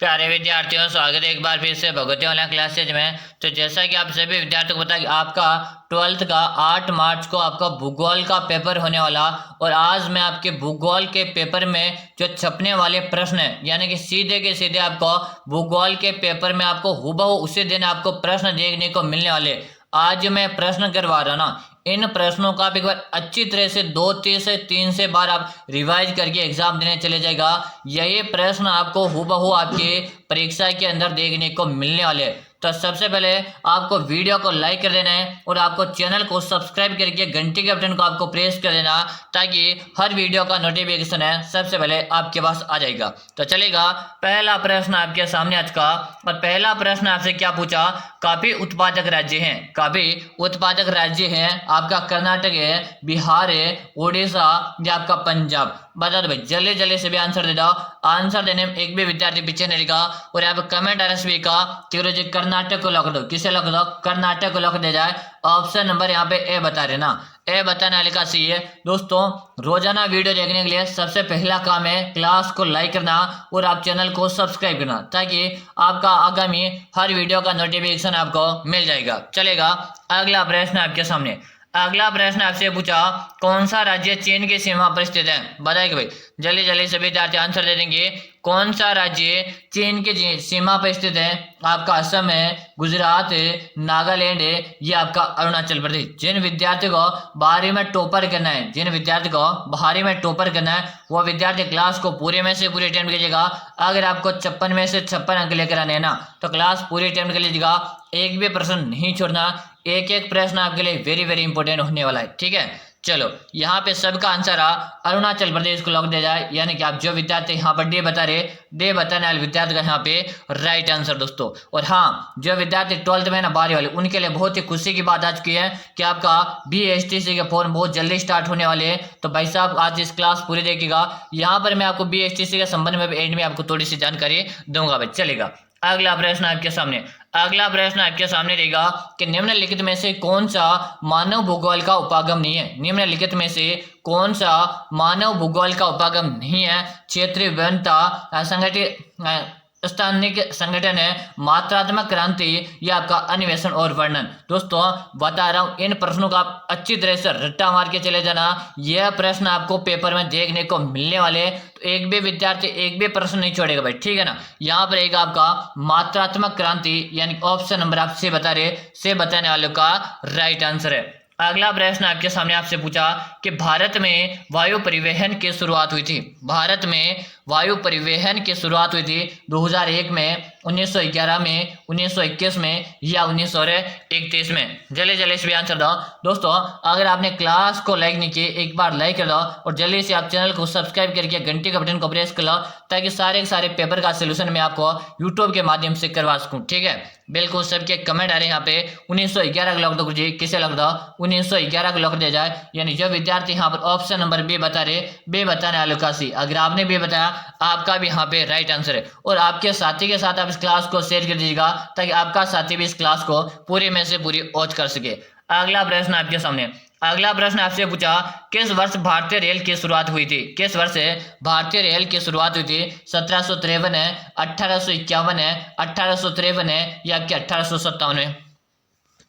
प्यारे विद्यार्थियों, स्वागत है एक बार फिर से भगवती ऑनलाइन क्लासेज में। तो जैसा कि आप सभी विद्यार्थियों को पता है कि आपका 12th का 8 मार्च को आपका भूगोल का पेपर होने वाला, और आज मैं आपके भूगोल के पेपर में जो छपने वाले प्रश्न है, यानी कि सीधे के सीधे आपको भूगोल के पेपर में आपको हूबहू उसी दिन आपको प्रश्न देखने को मिलने वाले। आज जो मैं प्रश्न करवा रहा ना, इन प्रश्नों का आप एक बार अच्छी तरह से 2 से 3 बार आप रिवाइज करके एग्जाम देने चले जाएगा। यही प्रश्न आपको हूबहू आपके परीक्षा के अंदर देखने को मिलने वाले। तो सबसे पहले आपको वीडियो को लाइक कर देना है और आपको चैनल को सब्सक्राइब करके घंटी के बटन को आपको प्रेस कर देना, ताकि हर वीडियो का नोटिफिकेशन है सबसे पहले आपके पास आ जाएगा। तो चलेगा, पहला प्रश्न आपके सामने आज का। और पहला प्रश्न आपसे क्या पूछा, काफी उत्पादक राज्य हैं, काफी उत्पादक राज्य हैं आपका कर्नाटक है, बिहार है, उड़ीसा या आपका पंजाब। बता दो भाई, जल्दी जल्दी से भी आंसर दे दो। आंसर देने में एक भी विद्यार्थी पीछे नहीं रहेगा। और यहाँ पे कमेंट आरएसबी का जी कर्नाटक को लॉक दो। किसे लॉक दो? कर्नाटक को लॉक दे जाए। ऑप्शन नंबर यहाँ पे ए बता रहे ना, ए बताने वाले का सही है। दोस्तों, रोजाना वीडियो देखने के लिए सबसे पहला काम है क्लास को लाइक करना और आप चैनल को सब्सक्राइब करना, ताकि आपका आगामी हर वीडियो का नोटिफिकेशन आपको मिल जाएगा। चलेगा, अगला प्रश्न आपके सामने। अगला प्रश्न आपसे पूछा, कौन सा राज्य चीन की सीमा पर स्थित है? बताएगा भाई, जल्दी जल्दी सभी विद्यार्थी आंसर दे देंगे। कौन सा राज्य चीन की सीमा पर स्थित है? आपका असम है, गुजरात है, नागालैंड है, या आपका अरुणाचल प्रदेश। जिन विद्यार्थी को 12वीं में टॉपर करना है, जिन विद्यार्थी को 12वीं में टॉपर करना है, वो विद्यार्थी क्लास को पूरे में से पूरी अटेम्प्ट कीजिएगा। अगर आपको 56 में से 56 अंक लेकर आने हैं ना, तो क्लास पूरी अटेम्प्ट कर लीजिएगा। एक भी प्रश्न नहीं छोड़ना, एक एक प्रश्न आपके लिए वेरी वेरी इंपॉर्टेंट होने वाला है। ठीक है, चलो यहाँ पे सबका आंसर आ अरुणाचल प्रदेश को लॉक दिया जाए। यानी कि आप जो विद्यार्थी यहाँ पर डे बता रहे, डे बताने वाले विद्यार्थी का यहाँ पे राइट आंसर दोस्तों। और हाँ, जो विद्यार्थी 12th में ना 12वीं वाले, उनके लिए बहुत ही खुशी की बात आ चुकी है कि आपका BSTC के फॉर्म बहुत जल्दी स्टार्ट होने वाले हैं। तो भाई साहब, आज इस क्लास पूरी देखिएगा। यहाँ पर मैं आपको BSTC के संबंध में एंड में आपको थोड़ी सी जानकारी दूंगा भाई। चलेगा, अगला प्रश्न आपके सामने। अगला प्रश्न आपके सामने रहेगा कि निम्नलिखित में से कौन सा मानव भूगोल का उपागम नहीं है? निम्नलिखित में से कौन सा मानव भूगोल का उपागम नहीं है? क्षेत्रीय विभिन्नता, संगठित स्थानिक संगठन है, मात्रात्मक क्रांति, या आपका अन्वेषण और वर्णन। दोस्तों, बता रहा हूं, इन प्रश्नों का आप अच्छी तरह से रट्टा मार के चले जाना। यह प्रश्न आपको पेपर में देखने को मिलने वाले, तो एक भी विद्यार्थी एक भी प्रश्न नहीं छोड़ेगा भाई। ठीक है ना, यहाँ पर रहेगा आपका मात्रात्मक क्रांति, यानी ऑप्शन नंबर आप से बता रहे, से बताने वालों का राइट आंसर है। अगला प्रश्न आपके सामने आपसे पूछा कि भारत में वायु परिवहन की शुरुआत हुई थी। भारत में वायु परिवहन की शुरुआत हुई थी 2001 में, 1911 में, 1921 में, या 1931 में। जल्दी जल्दी से भी आंसर दो। दोस्तों, अगर आपने क्लास को लाइक नहीं किए, एक बार लाइक कर दो और जल्दी से आप चैनल को सब्सक्राइब करके घंटी के बटन को प्रेस कर लो, ताकि सारे के सारे पेपर का सोल्यूशन मैं आपको यूट्यूब के माध्यम से करवा सकूं। ठीक है, बिल्कुल सबके कमेंट आ रहे हैं यहाँ पे। 1911 का लॉक दो जी, किसे लॉक दो? 1911 को लॉक दिया जाए। यानी जो विद्यार्थी यहाँ पर ऑप्शन नंबर बी बता रहे, बे बताने वालों का सी। अगर आपने बे बताया, आपका भी यहाँ पे राइट आंसर है। और आपके साथी के साथ आप इस क्लास को शेयर कर दीजिएगा, ताकि आपका साथी भी इस क्लास को पूरी में से पूरी वॉच कर सके। अगला प्रश्न आपके सामने। अगला प्रश्न आपसे पूछा, किस वर्ष भारतीय रेल की शुरुआत हुई थी? किस वर्ष भारतीय रेल की शुरुआत हुई थी? 1753 है, 1851 है, 1853 है, या कि 1857 है?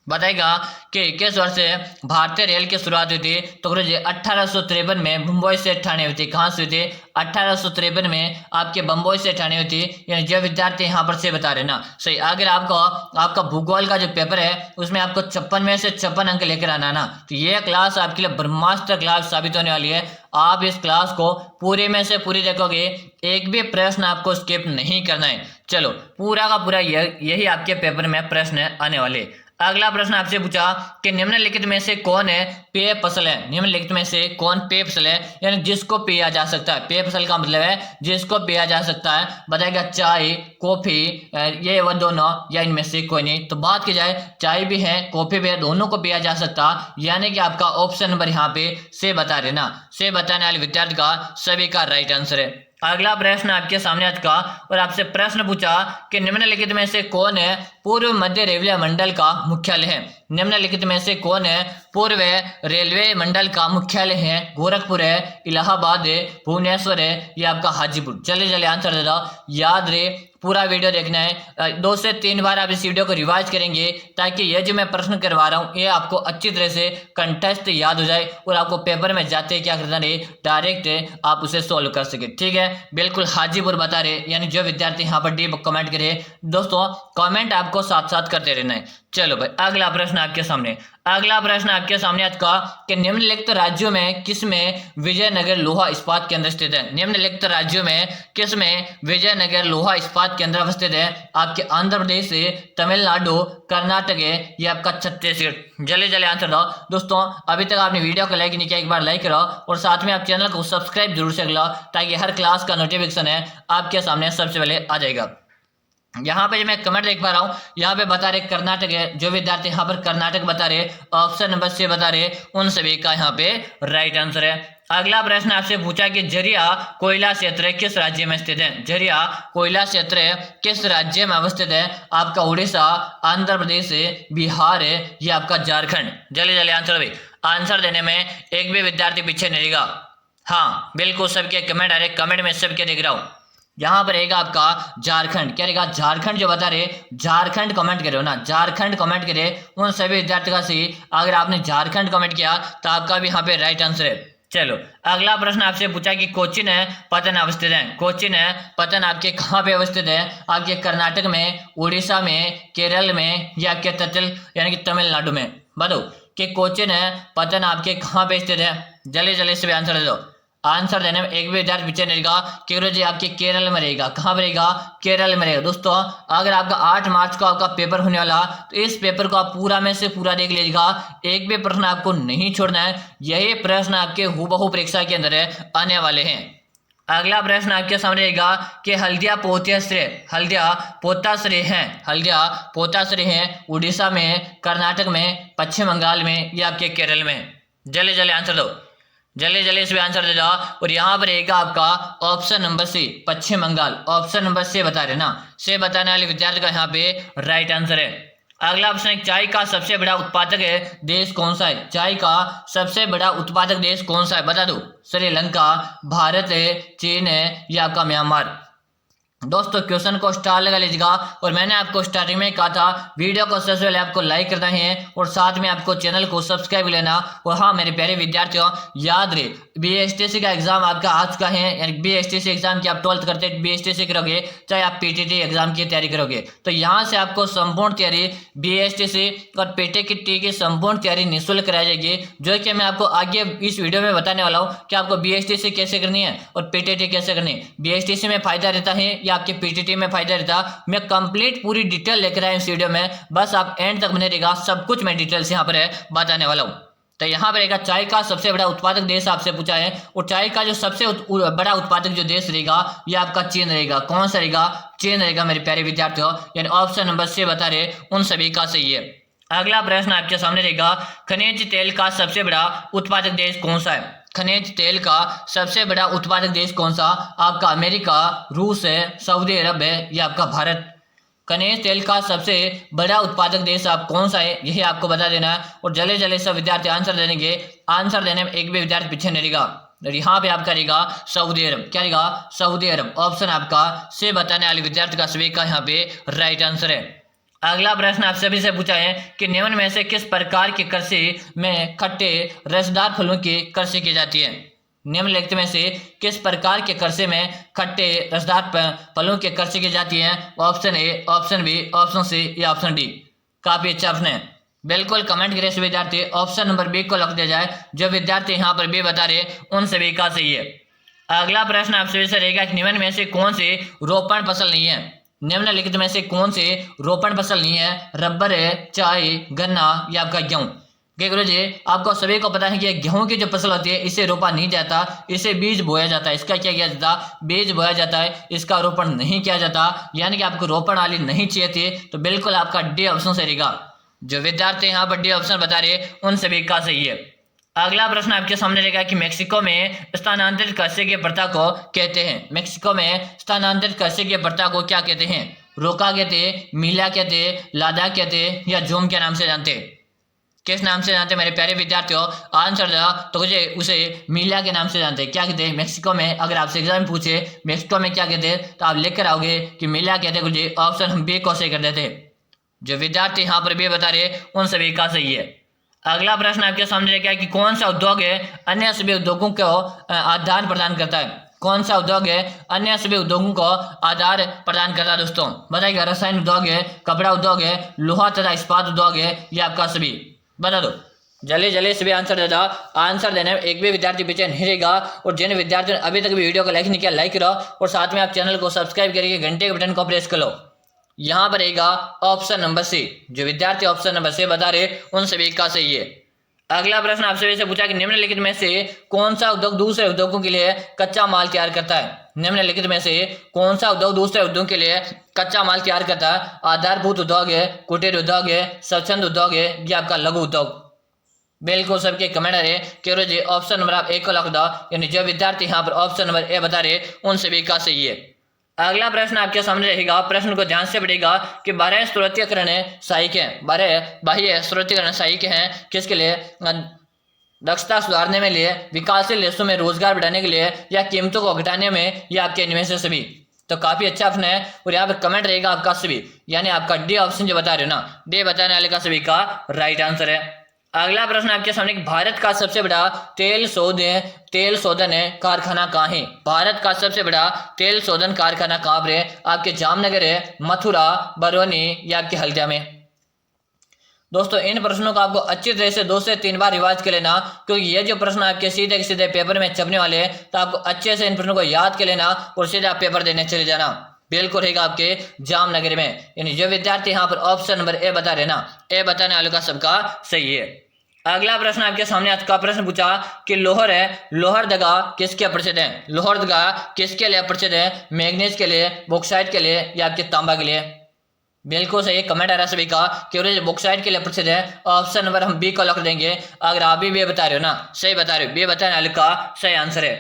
बताएगा कि किस वर्ष से भारतीय रेल की शुरुआत हुई थी? तो गुरु जी 1853 में मुंबई से ठाणे हुई थी। कहाँ से हुई थी? 1853 में आपके बम्बई से ठाणे हुई थी। यानी जो विद्यार्थी यहाँ पर से बता रहे ना, सही। अगर आपको आपका भूगोल का जो पेपर है, उसमें आपको 56 में से 56 अंक लेकर आना ना, तो ये क्लास आपके लिए ब्रह्मास्त्र क्लास साबित होने वाली है। आप इस क्लास को पूरे में से पूरी देखोगे, एक भी प्रश्न आपको स्किप नहीं करना है। चलो, पूरा का पूरा यही आपके पेपर में प्रश्न आने वाले। अगला प्रश्न आपसे पूछा कि निम्नलिखित में से कौन है पेय फसल है? निम्नलिखित में से कौन पेय फसल है, यानी जिसको पिया जा सकता है? पेय फसल का मतलब है जिसको पिया जा सकता है। बताएगा चाय, कॉफी, ये वो दोनों, या इनमें से कोई नहीं? तो बात की जाए, चाय भी है, कॉफी भी है, दोनों को पिया जा सकता, यानी कि आपका ऑप्शन नंबर यहाँ पे से बता रहे ना, से बताने वाले विद्यार्थी का सभी का राइट आंसर है। अगला प्रश्न आपके सामने आज का, और आपसे प्रश्न पूछा कि निम्नलिखित में से कौन है पूर्व मध्य रेलवे मंडल का मुख्यालय है? निम्नलिखित में से कौन है? पूर्व रेलवे मंडल का मुख्यालय है गोरखपुर है, इलाहाबाद है, भुवनेश्वर है, या आपका हाजीपुर। चलिए चलिए आंसर दे दो। याद रहे पूरा वीडियो देखना है, 2 से 3 बार आप इस वीडियो को रिवाइज करेंगे ताकि ये जो मैं प्रश्न करवा रहा हूँ ये आपको अच्छी तरह से कंटेस्ट याद हो जाए और आपको पेपर में जाते क्या करना रहे, डायरेक्ट आप उसे सोल्व कर सके। ठीक है, बिल्कुल हाजीपुर बता रहे, यानी जो विद्यार्थी यहाँ पर डी कमेंट करे। दोस्तों कमेंट आपको साथ साथ करते रहना है। चलो भाई अगला प्रश्न आपके सामने, अगला प्रश्न आपके सामने आज का कि निम्नलिखित राज्यों में किसमें विजयनगर लोहा इस्पात केंद्र स्थित है? निम्नलिखित राज्यों में किसमें विजयनगर लोहा इस्पात केंद्र अवस्थित है? आपके आंध्र प्रदेश से, तमिलनाडु, कर्नाटक है, या आपका छत्तीसगढ़। जल्दी जल्दी आंसर दो। दोस्तों अभी तक आपने वीडियो को लाइक नहीं किया, एक बार लाइक करो और साथ में आप चैनल को सब्सक्राइब जरूर से लो ताकि हर क्लास का नोटिफिकेशन है आपके सामने सबसे पहले आ जाएगा। यहाँ पे जो मैं कमेंट देख पा रहा हूँ यहाँ पे बता रहे कर्नाटक है, जो विद्यार्थी यहाँ पर कर्नाटक बता रहे, ऑप्शन नंबर से बता रहे, उन सभी का यहाँ पे राइट आंसर है। अगला प्रश्न आपसे पूछा कि झरिया कोयला क्षेत्र किस राज्य में स्थित है? झरिया कोयला क्षेत्र किस राज्य में अवस्थित है? आपका उड़ीसा, आंध्र प्रदेश है, बिहार है, या आपका झारखंड। जल्दी जल्दी आंसर भाई, आंसर देने में एक भी विद्यार्थी पीछे नहीं रहेगा। हाँ बिल्कुल सबके कमेंट आ रहे, कमेंट में सबके देख रहा हूँ। यहाँ पर रहेगा आपका झारखंड। क्या रहेगा? झारखंड जो बता रहे, झारखंड कमेंट करे हो ना, झारखंड कमेंट करे उन सभी विद्यार्थियों का सही। अगर आपने झारखंड कमेंट किया तो आपका भी यहाँ पे राइट आंसर है। चलो अगला प्रश्न आपसे पूछा कि कोचीन है पतन अवस्थित है। कोचीन है पतन आपके कहाँ पे अवस्थित है? आपके कर्नाटक में, उड़ीसा में, केरल में, या आपके यानी कि तमिलनाडु में। बताओ कि कोचीन है पतन आपके कहाँ पे स्थित है? जल्दी जल्दी से आंसर दे दो। आंसर देने में एक भी विद्यार्थी पीछे नहीं रहेगा। केवल जी आपके केरल में रहेगा। कहाँ पर रहेगा? केरल में रहेगा। दोस्तों अगर आपका 8 मार्च को आपका पेपर होने वाला तो इस पेपर को आप पूरा में से पूरा देख लीजिएगा, एक भी प्रश्न आपको नहीं छोड़ना है। यही प्रश्न आपके हूबहू परीक्षा के अंदर है आने वाले हैं। अगला प्रश्न आपके सामने रहेगा कि हल्दिया पोताश्रय है उड़ीसा में, कर्नाटक में, पश्चिम बंगाल में, या आपके केरल में। जल्दी जल्दी आंसर दो, जल्दी जल्दी इसमें आंसर दे दो। और यहाँ पर रहेगा आपका ऑप्शन नंबर सी, पश्चिम बंगाल। ऑप्शन नंबर से बता रहे ना, से बताने वाले विद्यार्थी का यहाँ पे राइट आंसर है। अगला ऑप्शन है चाय का सबसे बड़ा उत्पादक है देश कौन सा है? चाय का सबसे बड़ा उत्पादक देश कौन सा है? बता दो। श्रीलंका, भारत है, चीन है, या आपका म्यांमार। दोस्तों क्वेश्चन को स्टार लगा लीजिएगा। और मैंने आपको स्टार्टिंग में कहा था वीडियो को सबसे पहले आपको लाइक करना है और साथ में आपको चैनल को सब्सक्राइब लेना। और हाँ मेरे प्यारे विद्यार्थियों याद रहे बीएसटीसी का एग्जाम आपका आ चुका है, यानी बीएसटीसी एग्जाम की आप 12th करते बीएसटीसी करोगे चाहे आप पीटीटी एग्जाम की तैयारी करोगे तो यहाँ से आपको संपूर्ण तैयारी बीएसटीसी और पीटीटी की संपूर्ण तैयारी निःशुल्क कराई जाएगी, जो कि मैं आपको आगे इस वीडियो में बताने वाला हूँ कि आपको बीएसटीसी कैसे करनी है और पीटीटी कैसे करनी है। बीएसटीसी में फायदा रहता है या आपके पीटीटी में फायदा रहता, मैं कंप्लीट पूरी डिटेल लेकर आया इस वीडियो में, बस आप एंड तक बने रहेगा, सब कुछ मैं डिटेल से यहाँ पर बताने वाला हूँ। तो यहाँ पर रहेगा चाय का सबसे बड़ा उत्पादक देश आपसे पूछा है और चाय का जो सबसे बड़ा उत्पादक जो देश रहेगा ये आपका चीन रहेगा। कौन सा रहेगा? चीन रहेगा मेरे प्यारे विद्यार्थियों, यानी ऑप्शन नंबर से बता रहे उन सभी का सही है। अगला प्रश्न आपके सामने रहेगा खनिज तेल का सबसे बड़ा उत्पादक देश कौन सा है? खनिज तेल का सबसे बड़ा उत्पादक देश कौन सा? आपका अमेरिका, रूस है, सऊदी अरब है, या आपका भारत। खनिज तेल का सबसे बड़ा उत्पादक देश आप कौन सा है यही आपको बता देना है। और जल्दी जल्दी सब विद्यार्थी आंसर देंगे, आंसर देने में एक भी विद्यार्थी पीछे नहीं रहेगा। यहाँ पे आपका रहेगा सऊदी अरब। क्या रहेगा? सऊदी अरब। ऑप्शन आपका से बताने वाले विद्यार्थी का सभी का यहाँ पे राइट आंसर है। अगला प्रश्न आप सभी से पूछा है कि निम्न में से किस प्रकार की कृषि में खट्टे रसदार फलों की कृषि की जाती है? निम्नलिखित में से किस प्रकार के कृषि में खट्टे रसदार फलों की कृषि की जाती है? Option A, option B, option C, या ऑप्शन डी। काफी अच्छा ऑप्शन है, बिल्कुल कमेंट करें विद्यार्थी ऑप्शन नंबर बी को लिख दिया जाए। जो विद्यार्थी यहाँ पर बी बता रहे उन सभी का सही है। अगला प्रश्न आप सभी से रहेगा कि निम्न में से कौन सी रोपण फसल नहीं है? निम्नलिखित में से कौन से रोपण फसल नहीं है? रबर है, चाय, गन्ना, या आपका गेहूं। गुरु जी आपको सभी को पता है कि गेहूं की जो फसल होती है इसे रोपा नहीं जाता, इसे बीज बोया जाता है। इसका क्या किया जाता? बीज बोया जाता है, इसका रोपण नहीं किया जाता। यानी कि आपको रोपण वाली नहीं चाहिए थी तो बिल्कुल आपका डी ऑप्शन से रहेगा। जो विद्यार्थी यहाँ पर डी ऑप्शन बता रहे उन सभी का सही है। अगला प्रश्न आपके सामने रहेगा कि मेक्सिको में स्थानांतरित कृषि की प्रथा को कहते हैं? मेक्सिको में स्थानांतरित कृषि की प्रथा को क्या कहते हैं? रोका कहते, मिला कहते, लादा कहते, या जोम के नाम से जानते? किस नाम से जानते हैं मेरे प्यारे विद्यार्थियों? आंसर दो तो मुझे उसे मिला के नाम से जानते हैं। क्या कहते हैं? मेक्सिको में। अगर आपसे एग्जाम में पूछे मेक्सिको में क्या कहते हैं तो आप लिख कर आओगे कि मिला कहते हैं मुझे। ऑप्शन हम बी को सही कर देते। जो विद्यार्थी यहाँ पर बी बता रहे उन सभी का सही है। अगला प्रश्न आपके सामने क्या है कि कौन सा उद्योग है अन्य सभी उद्योगों को आदान प्रदान करता है? कौन सा उद्योग है अन्य सभी उद्योगों को आधार प्रदान करता है दोस्तों? बताइएगा। रसायन उद्योग है, कपड़ा उद्योग है, लोहा तथा इस्पात उद्योग है, या आपका सभी? बता दो जल्दी जल्दी सभी आंसर दे दो। आंसर देने में एक भी विद्यार्थी पीछे नहीं रहेगा। और जिन विद्यार्थियों ने अभी तक भी वीडियो को लाइक नहीं किया लाइक करो और साथ में आप चैनल को सब्सक्राइब करके घंटे के बटन को प्रेस कर लो। यहाँ पर रहेगा ऑप्शन नंबर सी। जो विद्यार्थी ऑप्शन नंबर सी बता रहे उन सभी का सही है। अगला प्रश्न आपसे से पूछा कि निम्नलिखित में से कौन सा उद्योग दूसरे उद्योगों के लिए कच्चा माल तैयार करता है? निम्नलिखित में से कौन सा उद्योग दूसरे उद्योग के लिए कच्चा माल तैयार करता है? आधारभूत उद्योग है, कुटीर उद्योग है, स्वच्छंद उद्योग है, या आपका लघु उद्योग? बिल्कुल सबके कमेंट है कि जी ऑप्शन नंबर आप एक को लिख दो। यानी जो विद्यार्थी यहाँ पर ऑप्शन नंबर ए बता रहे उन सभी का सही है। अगला प्रश्न आपके सामने रहेगा। प्रश्न को ध्यान से पढ़ेगा कि 12 स्रोतीकरण सहायक है। 12 बाह्य स्रोतीकरण सहायक हैं किसके लिए? दक्षता सुधारने में लिए, विकासशील देशों में रोजगार बढ़ाने के लिए, या कीमतों को घटाने में, या आपके इनमें से सभी? तो काफी अच्छा ऑप्शन है। और यहाँ पे कमेंट रहेगा आपका सभी, यानी आपका डी ऑप्शन जो बता रहे हो ना, डी बताने वाले का सभी का राइट आंसर है। अगला प्रश्न आपके सामने भारत का सबसे बड़ा तेल शोधन कारखाना कहाँ है? भारत का सबसे बड़ा तेल शोधन कारखाना कहाँ पर है? आपके जामनगर है, मथुरा, बरौनी, या आपके हल्दिया में? दोस्तों इन प्रश्नों को आपको अच्छी तरह से 2 से 3 बार रिवाइज कर लेना, क्योंकि ये जो प्रश्न आपके सीधे सीधे पेपर में छपने वाले हैं, तो आपको अच्छे से इन प्रश्नों को याद कर लेना और सीधे आप पेपर देने चले जाना। बिल्कुल रहेगा आपके जामनगर में। यानी जो विद्यार्थी यहाँ पर ऑप्शन नंबर ए बता रहे ना, ए बताने वालों का सबका सही है। अगला प्रश्न आपके सामने आज का प्रश्न पूछा कि लोहरदगा किसके प्रसिद्ध है? लोहरदगा किसके लिए प्रसिद्ध है? मैग्नीज के लिए, बॉक्साइट के लिए, या आपके तांबा के लिए? बिल्कुल सही कमेंट आ रहा है सभी का कि बॉक्साइट के लिए प्रसिद्ध है। ऑप्शन नंबर हम बी को लिख देंगे। अगर आप भी बी बता रहे हो ना, सही बता रहे हो, बी बताने वाले का सही आंसर है।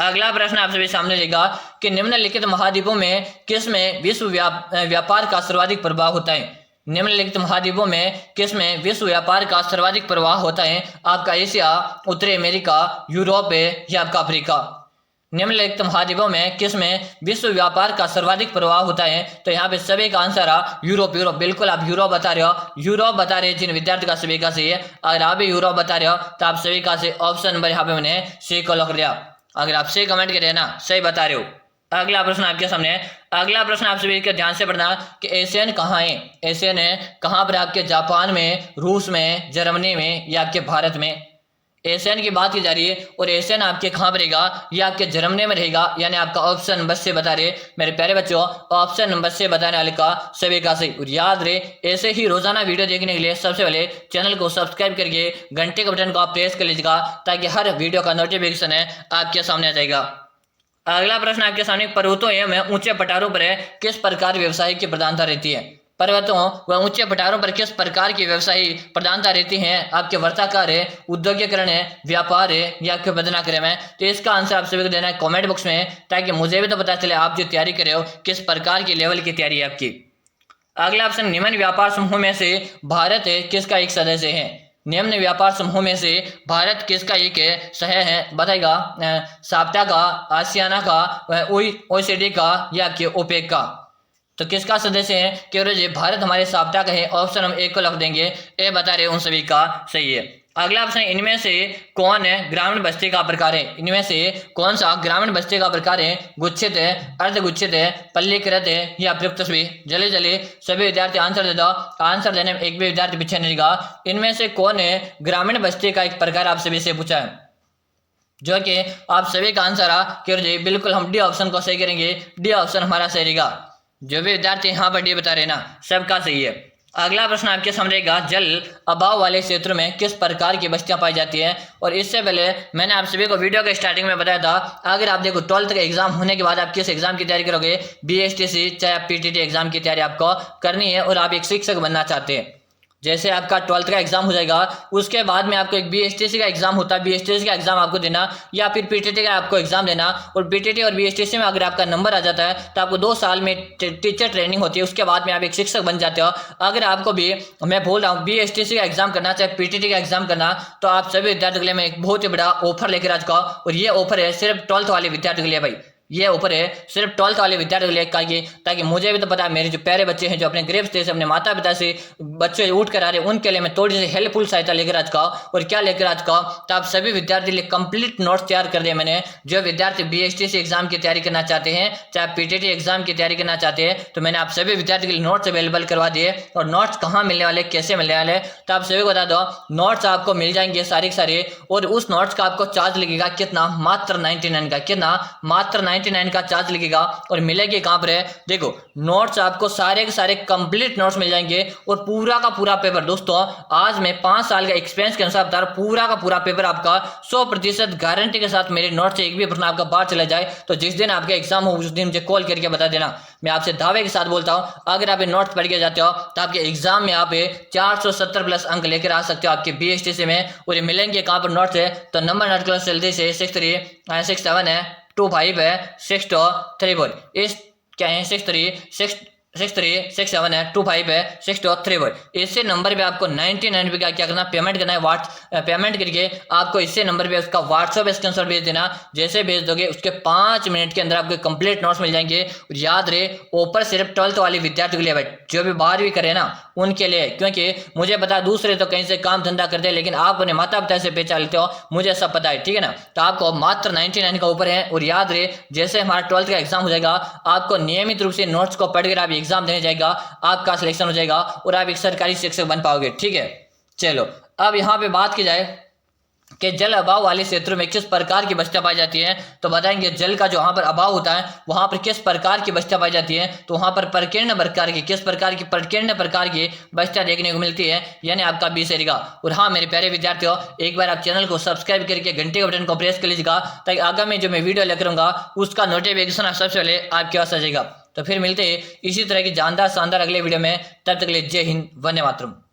अगला प्रश्न आप सभी सामने रहेगा कि निम्नलिखित महाद्वीपों में किस में विश्व व्यापार का सर्वाधिक प्रभाव होता है? निम्नलिखित महाद्वीपों में किस में विश्व व्यापार का सर्वाधिक प्रवाह होता है? आपका एशिया, उत्तरी अमेरिका, यूरोप है, या आपका अफ्रीका? निम्नलिखित महाद्वीपों में किस में विश्व व्यापार का सर्वाधिक प्रवाह होता है? तो यहाँ पे सभी का आंसर आ यूरोप। बिल्कुल आप यूरोप बता रहे हो, यूरोप बता रहे हैं जिन विद्यार्थी का सभी का सही है। अगर आप भी यूरोप बता रहे हो तो आप सभी का से ऑप्शन नंबर यहाँ पे मैंने सी को लिख दिया। अगर आप सही कमेंट करें ना, सही बता रहे हो। अगला प्रश्न आपके सामने है। अगला प्रश्न आप सभी के ध्यान से पढ़ना कि एशियन कहाँ है? एशियन है कहाँ पर? आपके जापान में, रूस में, जर्मनी में, या आपके भारत में? एशियन की बात की जा रही है और एशियन आपके कहाँ पर रहेगा? या आपके जर्मनी में रहेगा। यानी आपका ऑप्शन नंबर से बता रहे मेरे प्यारे बच्चों, ऑप्शन नंबर से बताने वाले का सभी का सही। और याद रहे ऐसे ही रोजाना वीडियो देखने के लिए सबसे पहले चैनल को सब्सक्राइब करके घंटे के बटन को आप प्रेस कर लीजिएगा, ताकि हर वीडियो का नोटिफिकेशन है आपके सामने आ जाएगा। अगला प्रश्न आपके सामने, पर्वतों एवं ऊंचे पठारों पर किस प्रकार व्यवसाय की प्रधानता रहती है? पर्वतों व ऊंचे पठारों पर किस प्रकार की व्यवसायी प्रधानता रहती है? आपके वर्ताकार है, उद्योगीकरण है, व्यापार है, या आपके बदनाक्रम है? तो इसका आंसर आप सभी को देना है कमेंट बॉक्स में, ताकि मुझे भी तो पता चले आप जो तैयारी कर रहे हो किस प्रकार की लेवल की तैयारी है आपकी। अगला ऑप्शन, निम्न व्यापार समूह में से भारत किसका एक सदस्य है? निम्न व्यापार समूह में से भारत किसका एक सह है? बताएगा। साप्ता का, आसियाना का, ओईसीडी का, या आपके ओपेक का? तो किसका सदस्य है? कि भारत हमारे साप्ता का है। ऑप्शन हम एक को लिख देंगे, ए बता रहे उन सभी का सही है। अगला ऑप्शन, इनमें से कौन है ग्रामीण बस्ती का प्रकार है? इनमें से कौन सा ग्रामीण बस्ती का प्रकार है? गुच्छित है, अर्धगुच्छित है, पल्लीकृत है, या प्रयुक्त सभी? जल्दी जल्दी सभी विद्यार्थी आंसर दे दो। आंसर देने में एक भी विद्यार्थी पीछे नहीं रहेगा। इनमें से कौन है ग्रामीण बस्ती का एक प्रकार? आप सभी से पूछा है, जो कि आप सभी का आंसर आ कि बिल्कुल हम डी ऑप्शन को सही करेंगे। डी ऑप्शन हमारा सही रहेगा। जो भी विद्यार्थी यहाँ पर डी बता रहे ना, सबका सही है। अगला प्रश्न आपके सामने रहेगा, जल अभाव वाले क्षेत्रों में किस प्रकार की बस्तियां पाई जाती हैं? और इससे पहले मैंने आप सभी को वीडियो के स्टार्टिंग में बताया था, अगर आप देखो 12th का एग्जाम होने के बाद आप किस एग्जाम की तैयारी करोगे, BSTC चाहे आप PTT एग्जाम की तैयारी आपको करनी है और आप एक शिक्षक बनना चाहते हैं, जैसे आपका 12th का एग्जाम हो जाएगा, उसके बाद में आपको एक बीएसटीसी का एग्जाम होता है, बीएसटीसी का एग्जाम आपको देना, या फिर पीटीटी का आपको एग्जाम देना। और पीटीटी और बीएसटीसी में अगर आपका नंबर आ जाता है तो आपको 2 साल में टीचर ट्रेनिंग होती है, उसके बाद में आप एक शिक्षक बन जाते हो। अगर आपको भी मैं बोल रहा हूँ बीएसटीसी का एग्जाम करना चाहे पीटीटी का एग्जाम करना, तो आप सभी विद्यार्थियों के लिए मैं एक बहुत ही बड़ा ऑफर लेकर आ चुका हूँ, और ये ऑफर है सिर्फ 12th वाले विद्यार्थियों के लिए भाई। ये ऊपर है सिर्फ 12th वाले विद्यार्थियों के लिए, ताकि मुझे भी तो पता है मेरे जो प्यारे बच्चे हैं जो अपने गरीब से अपने माता पिता से बच्चे उठ कर आ रहे हैं, उनके लिए मैं थोड़ी सी हेल्पफुल सहायता लेकर आ चुका हूँ। और क्या लेकर आ चुका हूँ, तो आप सभी विद्यार्थी लिए कंप्लीट नोट्स तैयार कर दिए मैंने। जो विद्यार्थी बीएसटीसी एग्जाम की तैयारी करना चाहते हैं, चाहे पीटीटी एग्जाम की तैयारी करना चाहते हैं, तो मैंने आप सभी विद्यार्थी के लिए नोट्स अवेलेबल करवा दिए। और नोट्स कहाँ मिलने वाले, कैसे मिलने वाले, तो आप सभी को बता दो, नोट्स आपको मिल जाएंगे सारे सारे। और उस नोट्स का आपको चार्ज लगेगा कितना, मात्र 99 का। कितना, मात्र 99 का चार्ज लगेगा। और मिलेगी कहां पर है, देखो नोट्स आपको सारे के सारे कंप्लीट नोट्स मिल जाएंगे, और पूरा का पूरा पेपर। दोस्तों आज मैं 5 साल का एक्सपीरियंस के अनुसार बता रहा हूं, पूरा का पूरा पेपर आपका 100% गारंटी के साथ मेरे नोट से एक भी प्रश्न आपका बाहर चला जाए तो जिस दिन आपका एग्जाम हो उस दिन मुझे कॉल करके बता देना। मैं आपसे दावे के साथ बोलता हूं, अगर आप नोट्स पढ़ के जाते हो तो आपके एग्जाम में आप 470 प्लस अंक लेकर आ सकते हो आपके बीएसटीसी में। और ये मिलेंगे कहां पर नोट्स है, तो नंबर नोट क्लास जल्दी से 6367 है 25 है 6234। इस क्या है 6367 है 25 है 6234। इसी नंबर पे आपको 99 का क्या करना, पेमेंट करना है। पेमेंट करके आपको इसी नंबर पे उसका व्हाट्सएप स्क्रीनशॉट भेज देना। जैसे भेज दोगे उसके 5 मिनट के अंदर आपको कंप्लीट नोट्स मिल जाएंगे। और याद रहे ऊपर सिर्फ 12th वाले विद्यार्थियों के लिए भाई, जो भी बाहर भी करे ना उनके लिए, क्योंकि मुझे पता दूसरे तो कहीं से काम धंधा करते हैं, लेकिन आप अपने माता पिता से पहचान लेते हो, मुझे सब पता है, ठीक है ना। तो आपको मात्र 99 का ऊपर है। और याद रहे जैसे हमारा 12th का एग्जाम हो जाएगा, आपको नियमित रूप से नोट्स को पढ़कर आप एग्जाम देने जाएगा, आपका सिलेक्शन हो जाएगा और आप एक सरकारी शिक्षक बन पाओगे, ठीक है। चलो अब यहाँ पे बात की जाए कि जल अभाव वाले क्षेत्रों में किस प्रकार की बस्तियां पाई जाती हैं, तो बताएंगे जल का जो वहां पर अभाव होता है वहां पर किस प्रकार की बस्तियां पाई जाती हैं। तो वहां पर प्रकीर्ण प्रकार की, किस प्रकार की, प्रकीर्ण प्रकार की बस्तियां देखने को मिलती है, यानी आपका बी सेरिगा। और हाँ मेरे प्यारे विद्यार्थियों, एक बार आप चैनल को सब्सक्राइब करके घंटे के बटन को प्रेस कर लीजिएगा, ताकि आगामी जो मैं वीडियो लेकर आऊंगा उसका नोटिफिकेशन सबसे पहले आपके पास आ जाएगा। तो फिर मिलते हैं इसी तरह की जानदार शानदार अगले वीडियो में, तब तक के लिए जय हिंद, वंदे मातरम।